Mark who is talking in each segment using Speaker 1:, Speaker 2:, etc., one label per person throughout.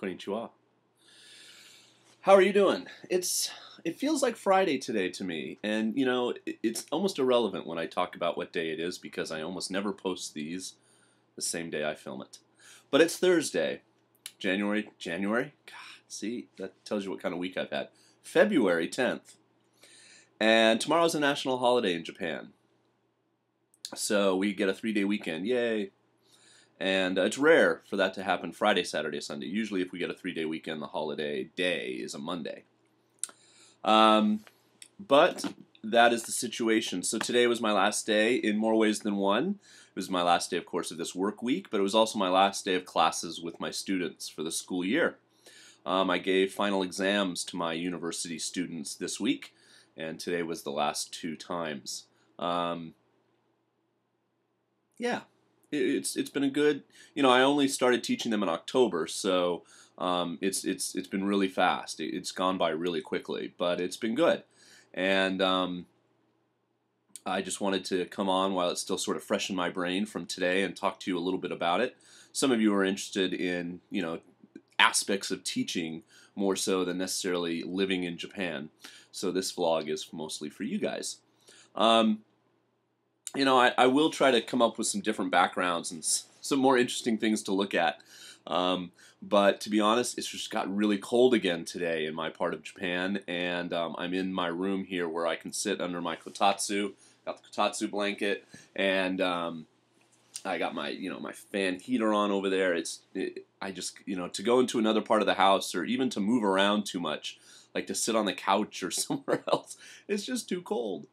Speaker 1: Konnichiwa. How are you doing? It feels like Friday today to me, and it's almost irrelevant when I talk about what day it is because I almost never post these the same day I film it. But it's Thursday, January. God, see, that tells you what kind of week I've had. February 10th, and tomorrow's a national holiday in Japan, so we get a 3-day weekend. Yay! And it's rare for that to happen Friday, Saturday, Sunday. Usually if we get a 3-day weekend, the holiday day is a Monday. But that is the situation. So today was my last day in more ways than one. It was my last day, of course, of this work week, but it was also my last day of classes with my students for the school year. I gave final exams to my university students this week, and today was the last 2 times. Yeah. It's been a good, I only started teaching them in October, so it's been really fast. It's gone by really quickly, but it's been good. And I just wanted to come on while it's still sort of fresh in my brain from today and talk to you a little bit about it. Some of you are interested in, aspects of teaching more so than necessarily living in Japan. So this vlog is mostly for you guys. I will try to come up with some different backgrounds and some more interesting things to look at. But to be honest, it's just got really cold again today in my part of Japan, and I'm in my room here where I can sit under my kotatsu. Got the kotatsu blanket, and I got my my fan heater on over there. I just to go into another part of the house or even to move around too much, like to sit on the couch or somewhere else, it's just too cold.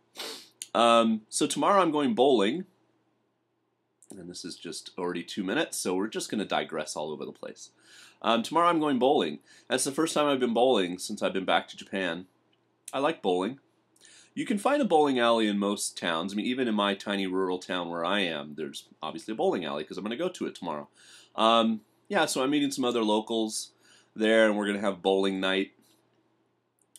Speaker 1: So tomorrow I'm going bowling, and this is just already 2 minutes, so we're just going to digress all over the place. Tomorrow I'm going bowling. That's the first time I've been bowling since I've been back to Japan. I like bowling. You can find a bowling alley in most towns. I mean, even in my tiny rural town where I am, there's obviously a bowling alley because I'm going to go to it tomorrow. Yeah, so I'm meeting some other locals there, and we're going to have bowling night,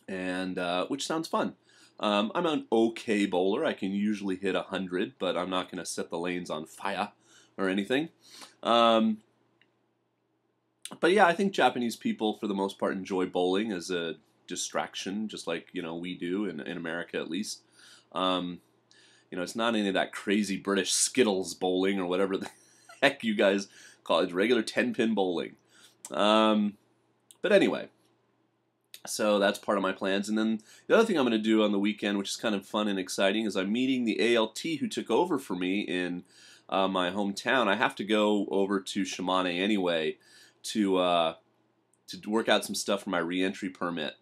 Speaker 1: and which sounds fun. I'm an okay bowler. I can usually hit 100, but I'm not going to set the lanes on fire or anything. But yeah, I think Japanese people, for the most part, enjoy bowling as a distraction, just like we do in America at least. It's not any of that crazy British Skittles bowling or whatever the heck you guys call it. It's regular 10-pin bowling. But anyway. So that's part of my plans. And then the other thing I'm going to do on the weekend, which is kind of fun and exciting, is I'm meeting the ALT who took over for me in my hometown. I have to go over to Shimane anyway to work out some stuff for my re-entry permit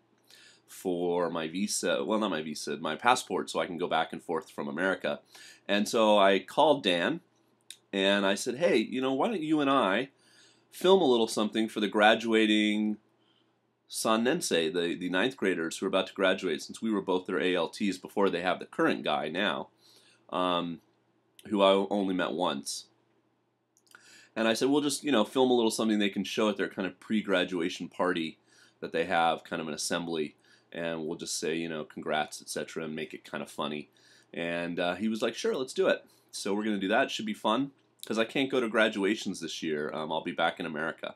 Speaker 1: for my visa. Well, not my visa, my passport, so I can go back and forth from America. And so I called Dan, and I said, hey, why don't you and I film a little something for the graduating Sannensei, the 9th graders who are about to graduate, since we were both their ALTs before they have the current guy now, who I only met once. And I said, we'll just, film a little something they can show at their kind of pre-graduation party that they have, kind of an assembly, and we'll just say, congrats, etc., and make it kind of funny. And he was like, sure, let's do it. So we're going to do that. It should be fun, because I can't go to graduations this year. I'll be back in America.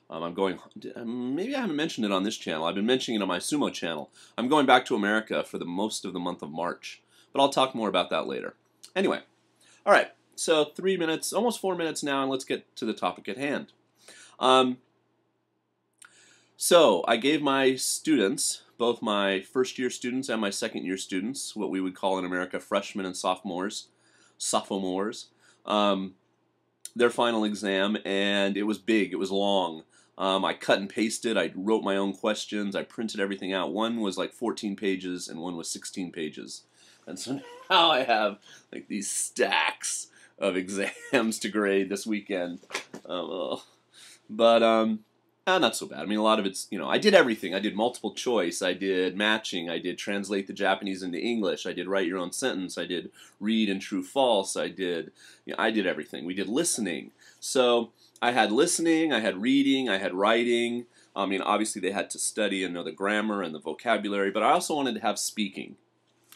Speaker 1: I'm going, maybe I haven't mentioned it on this channel. I've been mentioning it on my sumo channel. I'm going back to America for the most of the month of March, but I'll talk more about that later. Anyway, all right, so 3 minutes, almost 4 minutes now, and let's get to the topic at hand. So I gave my students, both my first-year students and my second-year students, what we would call in America freshmen and sophomores, their final exam, and it was big, it was long. I cut and pasted, I wrote my own questions, I printed everything out. One was like 14 pages and one was 16 pages. And so now I have like these stacks of exams to grade this weekend. Not so bad. I mean, a lot of it's, I did everything. I did multiple choice, I did matching, I did translate the Japanese into English, I did write your own sentence, I did read and true false, I did everything. We did listening. So I had listening, I had reading, I had writing. I mean, obviously they had to study and know the grammar and the vocabulary, but I also wanted to have speaking.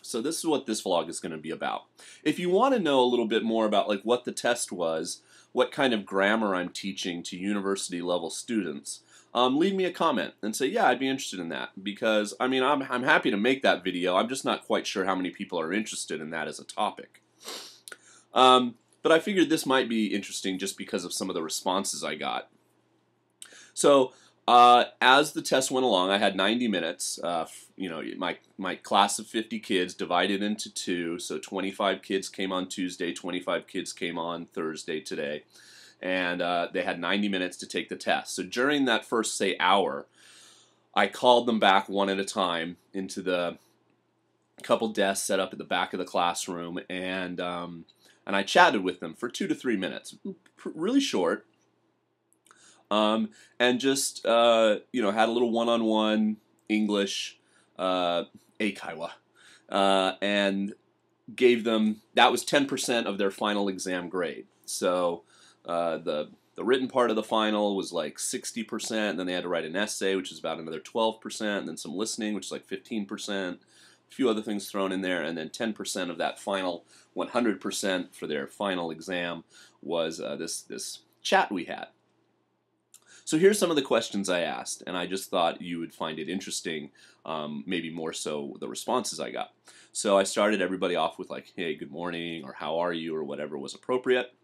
Speaker 1: So this is what this vlog is going to be about. If you want to know a little bit more about like what the test was, what kind of grammar I'm teaching to university level students, leave me a comment and say, yeah, I'd be interested in that, because I mean, I'm happy to make that video. I'm just not quite sure how many people are interested in that as a topic. But I figured this might be interesting just because of some of the responses I got. So as the test went along, I had 90 minutes. You know, my class of 50 kids divided into two, so 25 kids came on Tuesday, 25 kids came on Thursday today, and they had 90 minutes to take the test. So during that first, say, hour, I called them back one at a time into the couple desks set up at the back of the classroom, and I chatted with them for 2 to 3 minutes, really short. And just, you know, had a little one-on-one English, eikaiwa, and gave them, that was 10% of their final exam grade. So, the written part of the final was like 60%, and then they had to write an essay, which is about another 12%, and then some listening, which is like 15%, a few other things thrown in there, and then 10% of that final 100% for their final exam was this chat we had. So here's some of the questions I asked, and I just thought you would find it interesting, maybe more so the responses I got. So I started everybody off with like, hey, good morning, or how are you, or whatever was appropriate.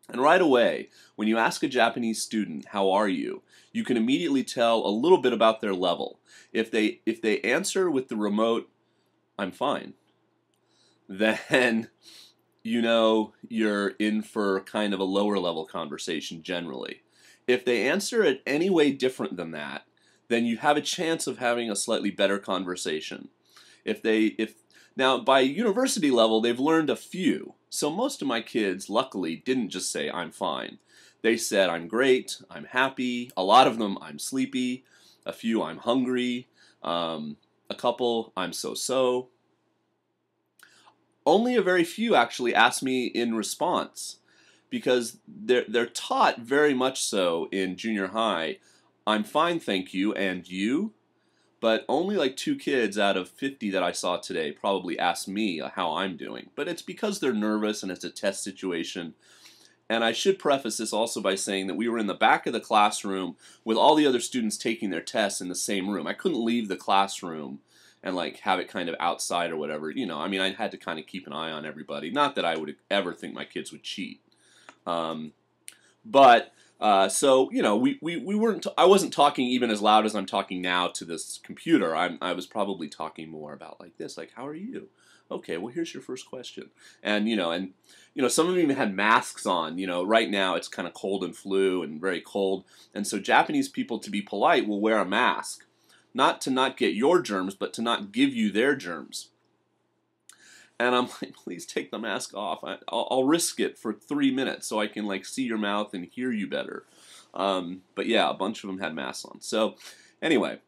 Speaker 1: And right away, when you ask a Japanese student, how are you, you can immediately tell a little bit about their level. If they answer with the remote, I'm fine, then you know you're in for kind of a lower level conversation generally. If they answer it any way different than that, then you have a chance of having a slightly better conversation. Now, by university level, they've learned a few. So most of my kids, luckily, didn't just say, I'm fine. They said, I'm great, I'm happy. A lot of them, I'm sleepy. A few, I'm hungry. A couple, I'm so-so. Only a very few actually asked me in response, because they're taught very much so in junior high, I'm fine, thank you, and you? But only like 2 kids out of 50 that I saw today probably asked me how I'm doing. But it's because they're nervous and it's a test situation. And I should preface this also by saying that we were in the back of the classroom with all the other students taking their tests in the same room. I couldn't leave the classroom and like have it kind of outside or whatever. You know, I mean, I had to kind of keep an eye on everybody. Not that I would ever think my kids would cheat. So, you know, we weren't, I wasn't talking even as loud as I'm talking now to this computer. I was probably talking more about like this, like, how are you? Okay, well, here's your first question. And, you know, some of them even had masks on. You know, right now it's kind of cold and flu and very cold. And so Japanese people, to be polite, will wear a mask. Not to not get your germs, but to not give you their germs. And I'm like, please take the mask off. I'll risk it for 3 minutes so I can like see your mouth and hear you better. But yeah, a bunch of them had masks on. So anyway,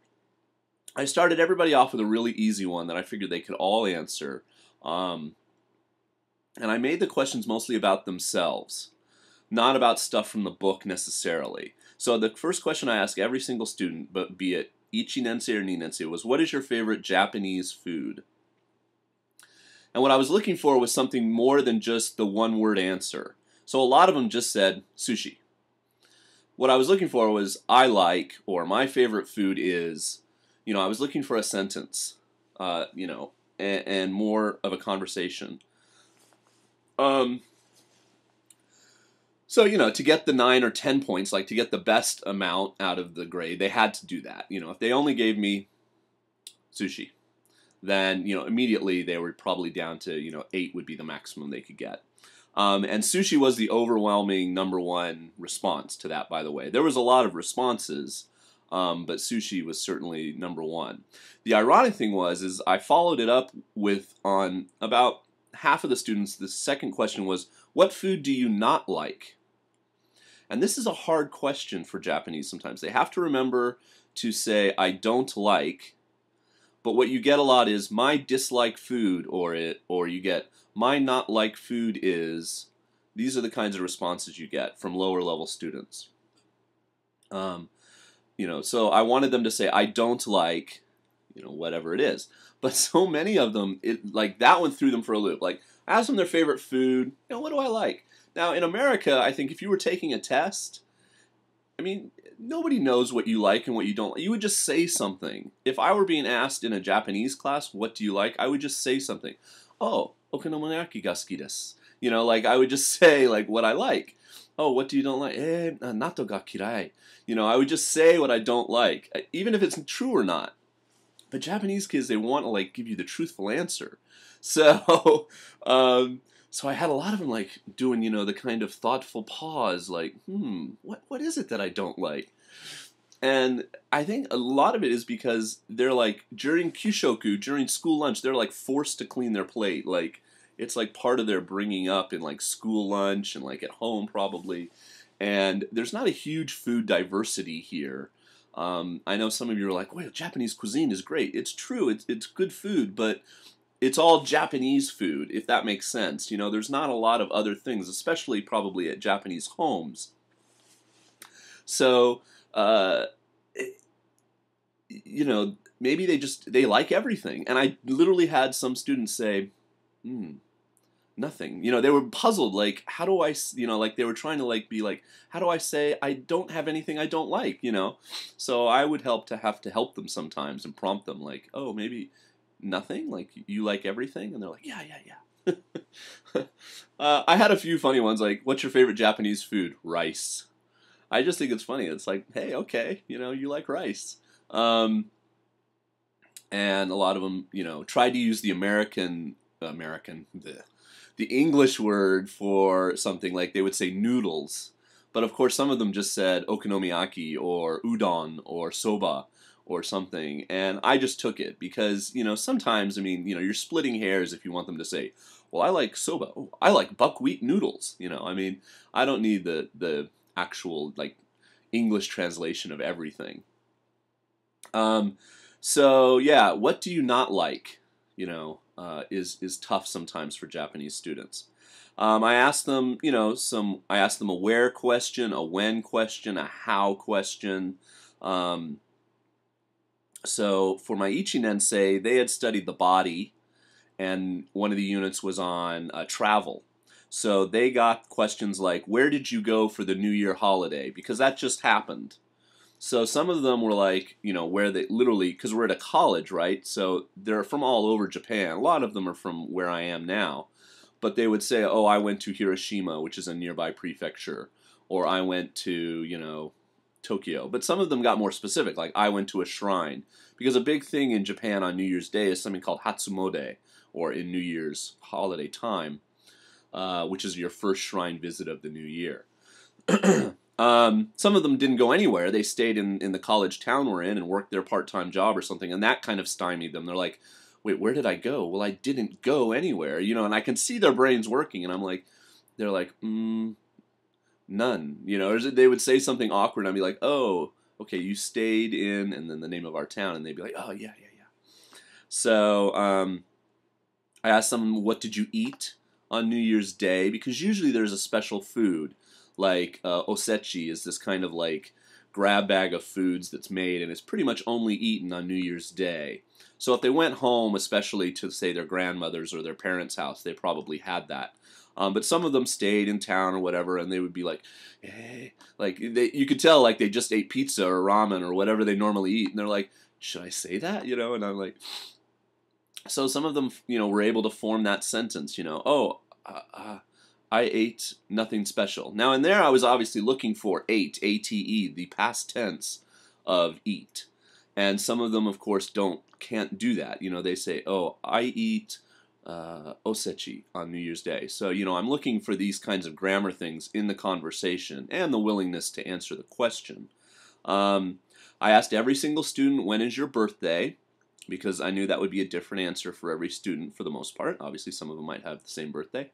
Speaker 1: I started everybody off with a really easy one that I figured they could all answer. And I made the questions mostly about themselves, not about stuff from the book necessarily. So the first question I asked every single student, but be it Ichinense or Ninense, was, what is your favorite Japanese food? And what I was looking for was something more than just the one-word answer. So a lot of them just said sushi. What I was looking for was I like, or my favorite food is, you know, I was looking for a sentence, you know, and more of a conversation. So, you know, to get the 9 or 10 points, like to get the best amount out of the grade, they had to do that. You know, if they only gave me sushi, then, you know, immediately they were probably down to, you know, 8 would be the maximum they could get. And sushi was the overwhelming #1 response to that, by the way. There was a lot of responses, but sushi was certainly #1. The ironic thing is I followed it up with, on about half of the students, the second question was, what food do you not like? And this is a hard question for Japanese sometimes. They have to remember to say, I don't like. But what you get a lot is my dislike food, or you get my not like food is. These are the kinds of responses you get from lower level students. You know, so I wanted them to say I don't like, you know, whatever it is. But so many of them, like that one threw them for a loop. Like, I asked them their favorite food. You know, what do I like? Now, in America, I think if you were taking a test, I mean, nobody knows what you like and what you don't like. You would just say something. If I were being asked in a Japanese class, what do you like? I would just say something. Oh, okonomiyaki ga suki desu. You know, like I would just say like what I like. Oh, what do you don't like? Nato ga kirai. You know, I would just say what I don't like, even if it's true or not. But Japanese kids, they want to like give you the truthful answer. So, so I had a lot of them like doing, you know, the kind of thoughtful pause, like, what is it that I don't like? And I think a lot of it is because they're like, during kyushoku, during school lunch, they're like forced to clean their plate. Like, it's like part of their bringing up in like school lunch and like at home probably. And there's not a huge food diversity here. I know some of you are like, well, Japanese cuisine is great. It's true, it's good food, but it's all Japanese food, if that makes sense. You know, there's not a lot of other things, especially probably at Japanese homes. So, you know, maybe they like everything. And I literally had some students say, nothing. You know, they were puzzled, like, how do I, you know, like they were trying to like be like, how do I say I don't have anything I don't like, you know? So I would have to help them sometimes and prompt them like, oh, maybe nothing? Like, you like everything? And they're like, yeah. I had a few funny ones, like, what's your favorite Japanese food? Rice. I just think it's funny. It's like, hey, okay, you know, you like rice. And a lot of them, you know, tried to use the the English word for something, like they would say noodles. But of course, some of them just said okonomiyaki or udon or soba or something. And I just took it because, you know, sometimes, I mean, you know, you're splitting hairs if you want them to say, well, I like soba. Oh, I like buckwheat noodles. You know, I mean, I don't need the actual, like, English translation of everything. So, yeah, what do you not like? You know, is tough sometimes for Japanese students. I asked them, you know, I asked them a where question, a when question, a how question. So for my Ichinensei, they had studied the body, and one of the units was on travel. So they got questions like, where did you go for the New Year holiday? Because that just happened. So some of them were like, you know, where they literally, because we're at a college, right? So they're from all over Japan. A lot of them are from where I am now. But they would say, oh, I went to Hiroshima, which is a nearby prefecture. Or I went to, you know, Tokyo. But some of them got more specific, like I went to a shrine. Because a big thing in Japan on New Year's Day is something called Hatsumode, or in New Year's holiday time, which is your first shrine visit of the new year. Some of them didn't go anywhere. They stayed in the college town we're in and worked their part-time job or something, and that kind of stymied them. They're like, wait, where did I go? Well, I didn't go anywhere, you know, and I can see their brains working, and I'm like, they're like, none, you know, or they would say something awkward, and I'd be like, oh, okay, you stayed in, and then the name of our town, and they'd be like, oh, yeah. So, I asked them, what did you eat on New Year's Day? Because usually there's a special food. Like osechi is this kind of like grab bag of foods that's made, and it's pretty much only eaten on New Year's Day. So if they went home, especially to say their grandmother's or their parents' house, they probably had that. But some of them stayed in town or whatever, and they would be like, hey, like you could tell like they just ate pizza or ramen or whatever they normally eat, and they're like, should I say that? You know, and I'm like, so some of them, you know, were able to form that sentence, you know, oh, I ate nothing special. Now in there I was obviously looking for ate, A-T-E, the past tense of eat. And some of them, of course, can't do that. You know, they say, oh, I eat osechi on New Year's Day. So, you know, I'm looking for these kinds of grammar things in the conversation and the willingness to answer the question. I asked every single student, when is your birthday? Because I knew that would be a different answer for every student for the most part. Obviously, some of them might have the same birthday.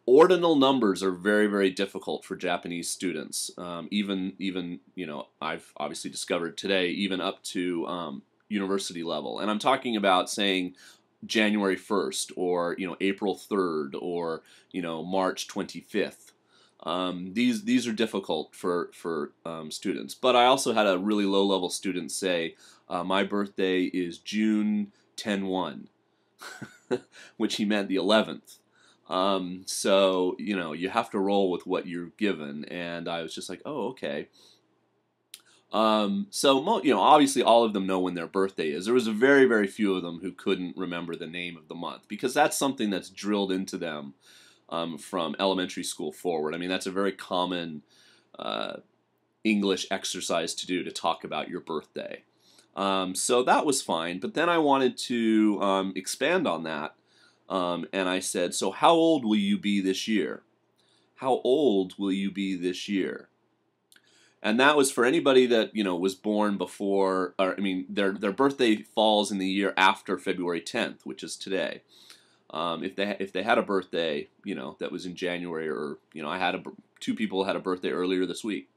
Speaker 1: Ordinal numbers are very, very difficult for Japanese students. Even you know, I've obviously discovered today, even up to university level. And I'm talking about saying January 1st or, you know, April 3rd or, you know, March 25th. These are difficult for students. But I also had a really low-level student say, my birthday is June 10/1, which he meant the 11th. So, you have to roll with what you're given. And I was just like, oh, okay. So, obviously all of them know when their birthday is. There was a very, very few of them who couldn't remember the name of the month, because that's something that's drilled into them from elementary school forward. I mean, that's a very common English exercise to do, to talk about your birthday. So that was fine, but then I wanted to expand on that, and I said, so how old will you be this year? How old will you be this year? And that was for anybody that was born before, or I mean, their birthday falls in the year after February 10th, which is today. If they had a birthday, that was in January, or I had two people had a birthday earlier this week.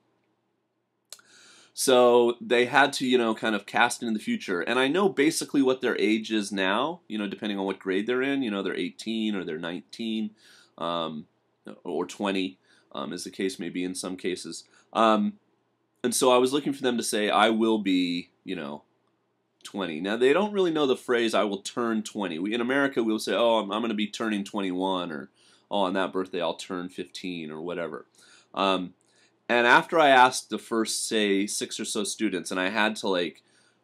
Speaker 1: So they had to, kind of cast into the future. And I know basically what their age is now, depending on what grade they're in. They're 18 or they're 19 or 20, as the case may be in some cases. And so I was looking for them to say, I will be, 20. Now, they don't really know the phrase, I will turn 20. In America, we'll say, oh, I'm going to be turning 21, or, oh, on that birthday, I'll turn 15, or whatever. And after I asked the first, say, 6 or so students, and I had to,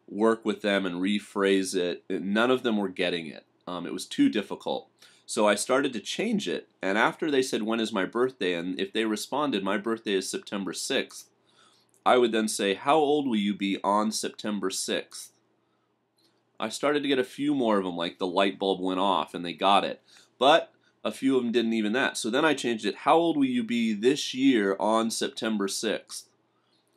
Speaker 1: work with them and rephrase it, none of them were getting it. It was too difficult. So I started to change it, and after they said, when is my birthday? And if they responded, my birthday is September 6th, I would then say, how old will you be on September 6th? I started to get a few more of them, like the light bulb went off and they got it. But a few of them didn't even that. So then I changed it, how old will you be this year on September 6th?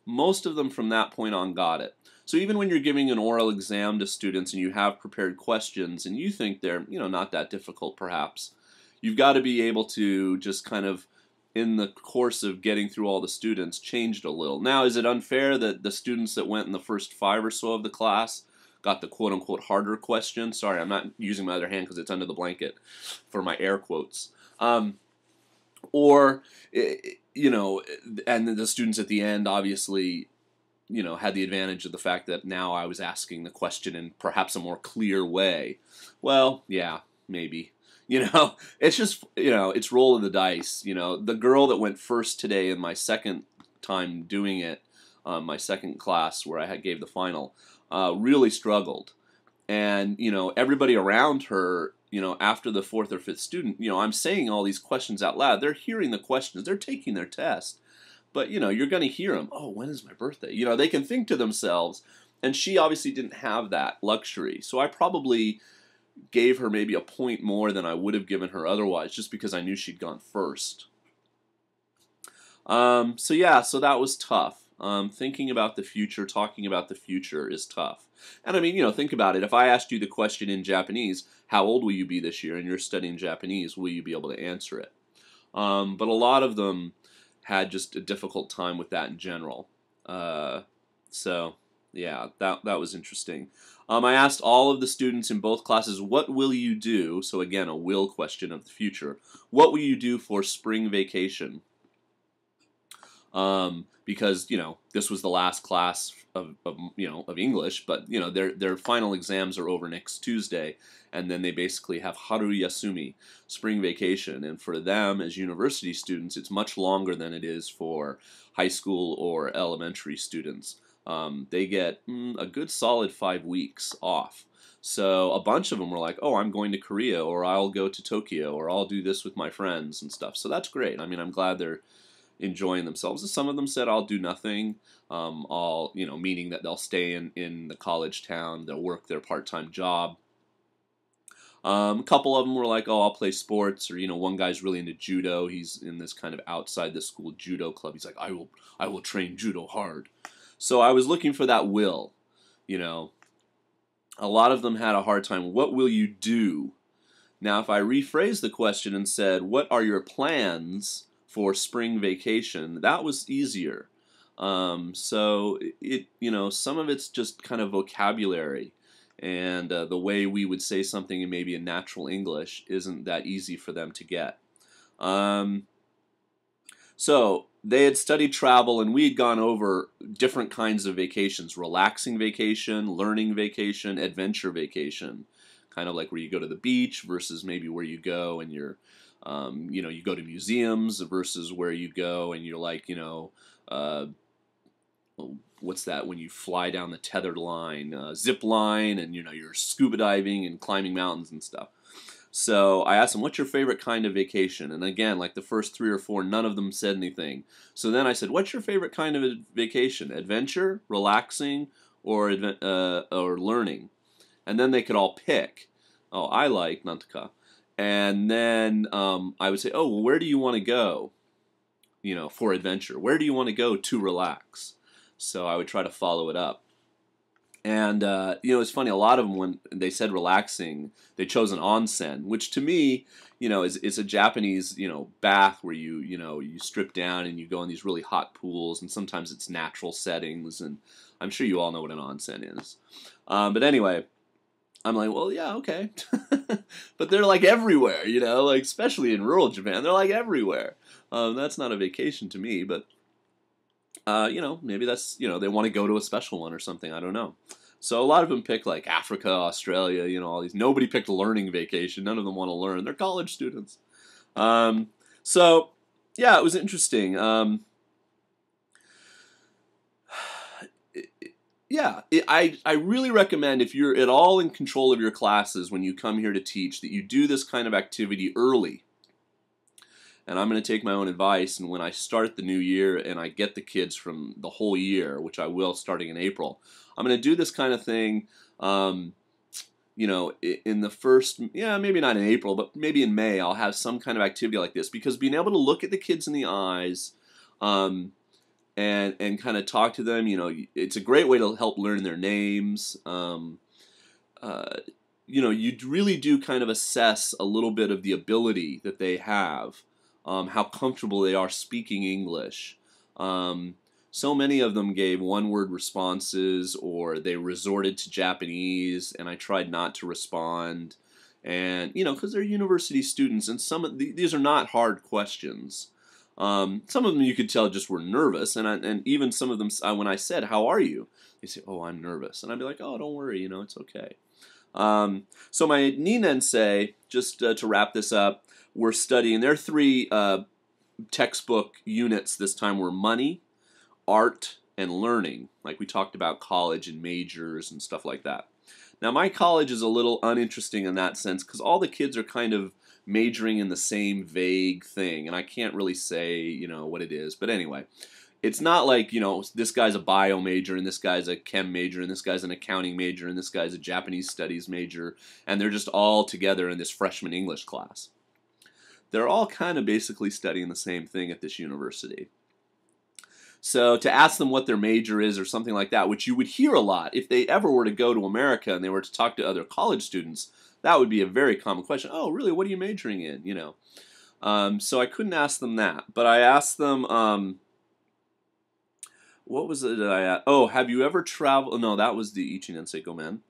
Speaker 1: Most of them from that point on got it. So even when you're giving an oral exam to students and you have prepared questions and you think they're, not that difficult perhaps, you've got to be able to just kind of, in the course of getting through all the students, changed a little. Now, is it unfair that the students that went in the first 5 or so of the class got the quote-unquote harder question? Sorry, I'm not using my other hand because it's under the blanket for my air quotes. Or, and the students at the end obviously, had the advantage of the fact that now I was asking the question in perhaps a more clear way. Well, yeah, maybe. It's just, it's roll of the dice. The girl that went first today in my second time doing it, my second class where I gave the final, really struggled. And, everybody around her, after the 4th or 5th student, I'm saying all these questions out loud. They're hearing the questions. They're taking their test. But, you're going to hear them. Oh, when is my birthday? They can think to themselves. And she obviously didn't have that luxury. So I probably gave her maybe a point more than I would have given her otherwise, just because I knew she'd gone first. So that was tough. Thinking about the future, talking about the future is tough. And I mean, think about it. If I asked you the question in Japanese, how old will you be this year, and you're studying Japanese, will you be able to answer it? But a lot of them had just a difficult time with that in general. So yeah, that was interesting. I asked all of the students in both classes, what will you do? So again, a will question of the future. What will you do for spring vacation? Because, this was the last class of English, but, their final exams are over next Tuesday, and then they basically have haru yasumi, spring vacation. And for them, as university students, it's much longer than it is for high school or elementary students. They get a good solid 5 weeks off. So a bunch of them were like, oh, I'm going to Korea, or I'll go to Tokyo, or I'll do this with my friends and stuff. So that's great. I mean, I'm glad they're enjoying themselves. And some of them said, I'll do nothing. Meaning that they'll stay in the college town, they'll work their part-time job. A couple of them were like, oh, I'll play sports, or, one guy's really into judo. He's in this kind of outside the school judo club. He's like, I will train judo hard. So I was looking for that will, A lot of them had a hard time. What will you do? Now, if I rephrase the question and said, what are your plans for spring vacation? That was easier. So some of it's just kind of vocabulary, and the way we would say something in maybe in natural English isn't that easy for them to get. So they had studied travel, and we had gone over different kinds of vacations: relaxing vacation, learning vacation, adventure vacation. Kind of like where you go to the beach versus maybe where you go and you're You go to museums versus where you go and you're like, uh, what's that when you fly down the tethered line, zip line, and you're scuba diving and climbing mountains and stuff. So I asked them, what's your favorite kind of vacation? And again, like the first three or four, none of them said anything. So then I said, what's your favorite kind of vacation? Adventure, relaxing, or learning? And then they could all pick. Oh, I like Nantuka. And then I would say, oh, well, where do you want to go? For adventure. Where do you want to go to relax? So I would try to follow it up. And it's funny. A lot of them, when they said relaxing, they chose an onsen, which to me, is a Japanese, bath where you strip down and you go in these really hot pools, and sometimes it's natural settings, and I'm sure you all know what an onsen is. But anyway, I'm like, well, yeah, okay, but they're like everywhere, like especially in rural Japan, they're like everywhere. That's not a vacation to me, but. Maybe that's, they want to go to a special one or something. I don't know. So a lot of them pick like Africa, Australia, all these. Nobody picked a learning vacation. None of them want to learn. They're college students. So, yeah, it was interesting. I really recommend if you're at all in control of your classes when you come here to teach that you do this kind of activity early. And I'm going to take my own advice, and when I start the new year and I get the kids from the whole year, which I will starting in April, I'm going to do this kind of thing, in the first, maybe not in April, but maybe in May, I'll have some kind of activity like this, because being able to look at the kids in the eyes and kind of talk to them, it's a great way to help learn their names. You really do kind of assess a little bit of the ability that they have. How comfortable they are speaking English. So many of them gave one-word responses, or they resorted to Japanese, and I tried not to respond. And, because they're university students, and some of these are not hard questions. Some of them you could tell just were nervous, and even some of them, when I said, how are you? They say, oh, I'm nervous. And I'd be like, oh, don't worry, it's okay. So my ninensei, just to wrap this up, we're studying, their three textbook units this time were money, art, and learning. Like we talked about college and majors and stuff like that. Now my college is a little uninteresting in that sense because all the kids are kind of majoring in the same vague thing, and I can't really say, what it is. But anyway, it's not like, this guy's a bio major, and this guy's a chem major, and this guy's an accounting major, and this guy's a Japanese studies major, and they're just all together in this freshman English class. They're all kind of basically studying the same thing at this university. So to ask them what their major is or something like that, which you would hear a lot if they ever were to go to America and they were to talk to other college students, that would be a very common question. Oh, really? What are you majoring in? So I couldn't ask them that, but I asked them, what was it that I asked? Oh, have you ever traveled? No, that was the Ichi Nensei Gomen.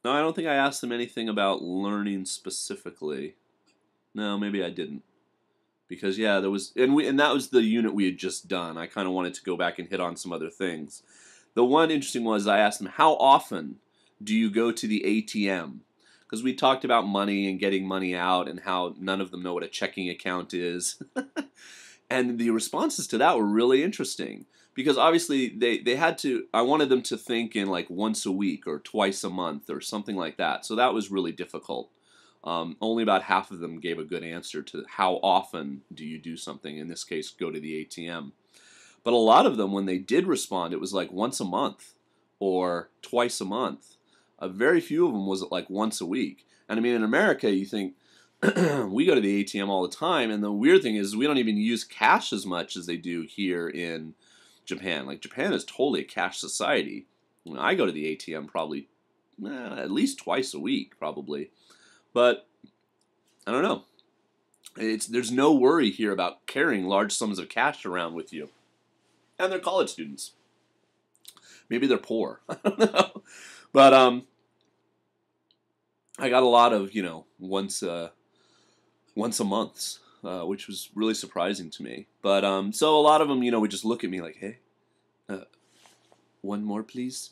Speaker 1: No, I don't think I asked them anything about learning specifically. No, maybe I didn't. Because there was, and that was the unit we had just done. I kind of wanted to go back and hit on some other things. The one interesting was I asked them, how often do you go to the ATM? Because we talked about money and getting money out and how none of them know what a checking account is. And the responses to that were really interesting. Because obviously they had to, I wanted them to think in like once a week or twice a month or something like that. So that was really difficult. Only about half of them gave a good answer to how often do you do something, in this case go to the ATM. But a lot of them, when they did respond, it was like once a month or twice a month. Very few of them was like once a week. And I mean, in America, you think, we go to the ATM all the time, and the weird thing is we don't even use cash as much as they do here in Japan. Like, Japan is totally a cash society. I go to the ATM probably at least twice a week, probably. But I don't know. There's no worry here about carrying large sums of cash around with you. And they're college students. Maybe they're poor. I don't know. But I got a lot of, once a month, which was really surprising to me. But so a lot of them, would just look at me like, hey, one more, please,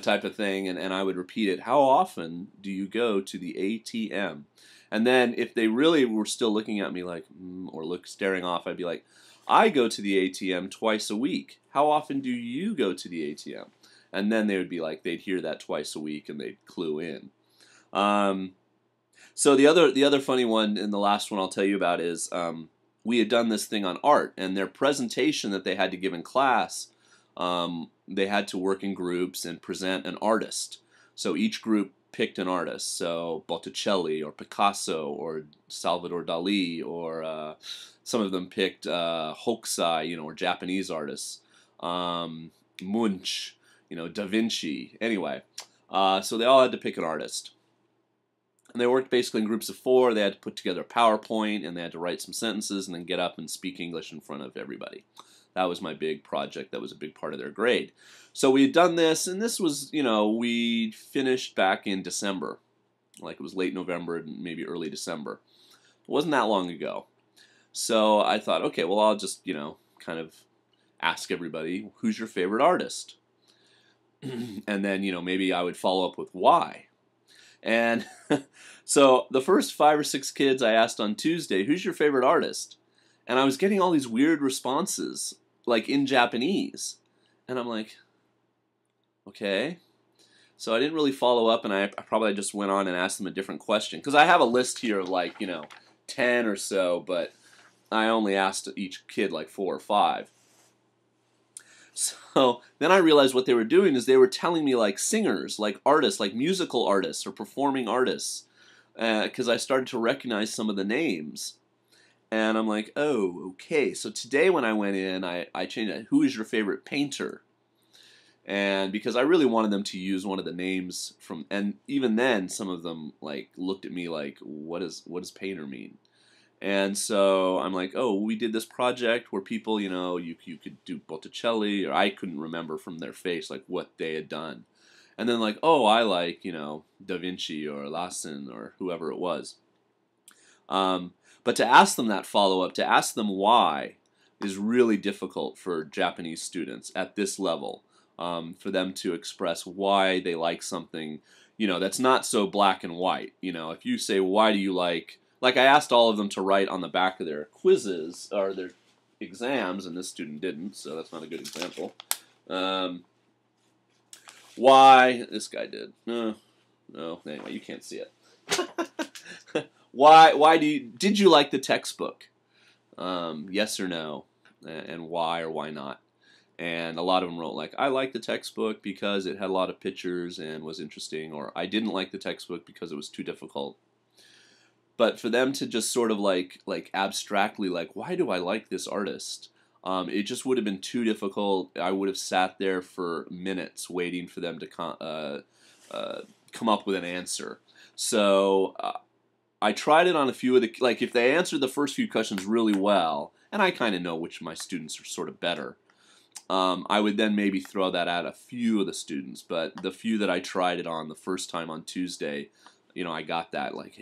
Speaker 1: type of thing. And I would repeat it. How often do you go to the ATM? And then if they really were still looking at me like, or staring off, I'd be like, I go to the ATM twice a week. How often do you go to the ATM? And then they would be like, they'd hear that twice a week and they'd clue in. So the other funny one, and the last one I'll tell you about, is we had done this thing on art, and their presentation that they had to give in class, they had to work in groups and present an artist. So each group picked an artist, so Botticelli or Picasso or Salvador Dali, or some of them picked Hokusai, or Japanese artists, Munch, Da Vinci. Anyway, so they all had to pick an artist. And they worked basically in groups of 4. They had to put together a PowerPoint, and they had to write some sentences and then get up and speak English in front of everybody. That was my big project. That was a big part of their grade. So we had done this, and this was, we finished back in December. Like it was late November, maybe early December. It wasn't that long ago. So I thought, okay, well, I'll just, kind of ask everybody, who's your favorite artist? And then, maybe I would follow up with why. And so the first 5 or 6 kids I asked on Tuesday, who's your favorite artist? And I was getting all these weird responses, like in Japanese. And I'm like, okay. So I didn't really follow up, and I probably just went on and asked them a different question. Because I have a list here of like, 10 or so, but I only asked each kid like 4 or 5. So then I realized what they were doing is they were telling me like singers, like artists, like musical artists or performing artists, because I started to recognize some of the names. And I'm like, oh, okay. So today when I went in, I changed it. Who is your favorite painter? And because I really wanted them to use one of the names from, and even then some of them like looked at me like, what does painter mean? And so I'm like, oh, we did this project where people, you could do Botticelli, or I couldn't remember from their face like what they had done. And then like, oh, I like, Da Vinci or Lassen or whoever it was. But to ask them that follow-up, to ask them why, is really difficult for Japanese students at this level, for them to express why they like something, that's not so black and white. If you say, why do you like I asked all of them to write on the back of their quizzes, or their exams, and this student didn't, so that's not a good example. Why, this guy did. No, anyway, you can't see it. Why did you like the textbook? Yes or no, and why or why not? And a lot of them wrote like, I liked the textbook because it had a lot of pictures and was interesting, or I didn't like the textbook because it was too difficult. But for them to just sort of like abstractly like, why do I like this artist? It just would have been too difficult. I would have sat there for minutes waiting for them to come up with an answer. So I tried it on a few of the, like if they answered the first few questions really well, and I kind of know which of my students are sort of better, I would then maybe throw that at a few of the students. But the few that I tried it on the first time on Tuesday, I got that like,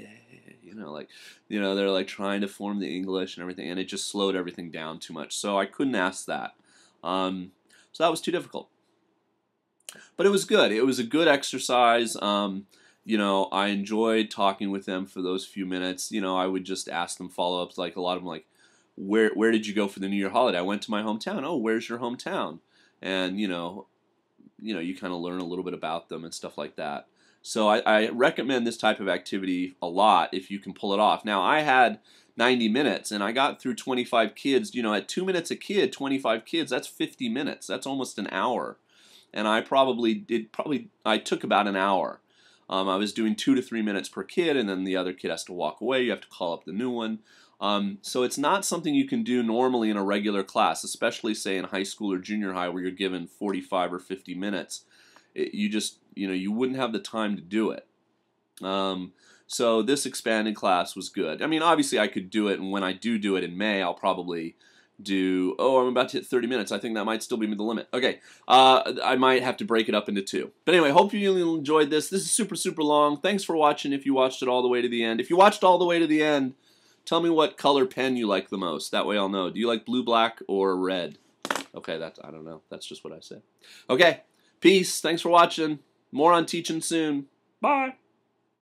Speaker 1: they're like trying to form the English and everything, and it just slowed everything down too much. So I couldn't ask that. So that was too difficult. But it was good. It was a good exercise. I enjoyed talking with them for those few minutes. I would just ask them follow-ups, like a lot of them like, where did you go for the New Year holiday? I went to my hometown. Oh, where's your hometown? And, you kind of learn a little bit about them and stuff like that. So I recommend this type of activity a lot if you can pull it off. Now, I had 90 minutes, and I got through 25 kids. At 2 minutes a kid, 25 kids, that's 50 minutes. That's almost an hour. And I took about an hour. I was doing 2 to 3 minutes per kid, and then the other kid has to walk away. You have to call up the new one. So it's not something you can do normally in a regular class, especially, say, in high school or junior high where you're given 45 or 50 minutes. You wouldn't have the time to do it. So this expanded class was good. I mean, obviously I could do it, and when I do it in May, I'll probably do, I'm about to hit 30 minutes. I think that might still be the limit. Okay, I might have to break it up into 2. But anyway, hope you enjoyed this. This is super, super long. Thanks for watching if you watched it all the way to the end. If you watched all the way to the end, tell me what color pen you like the most. That way I'll know. Do you like blue, black, or red? Okay, I don't know. That's just what I said. Okay, peace. Thanks for watching. More on teaching soon. Bye.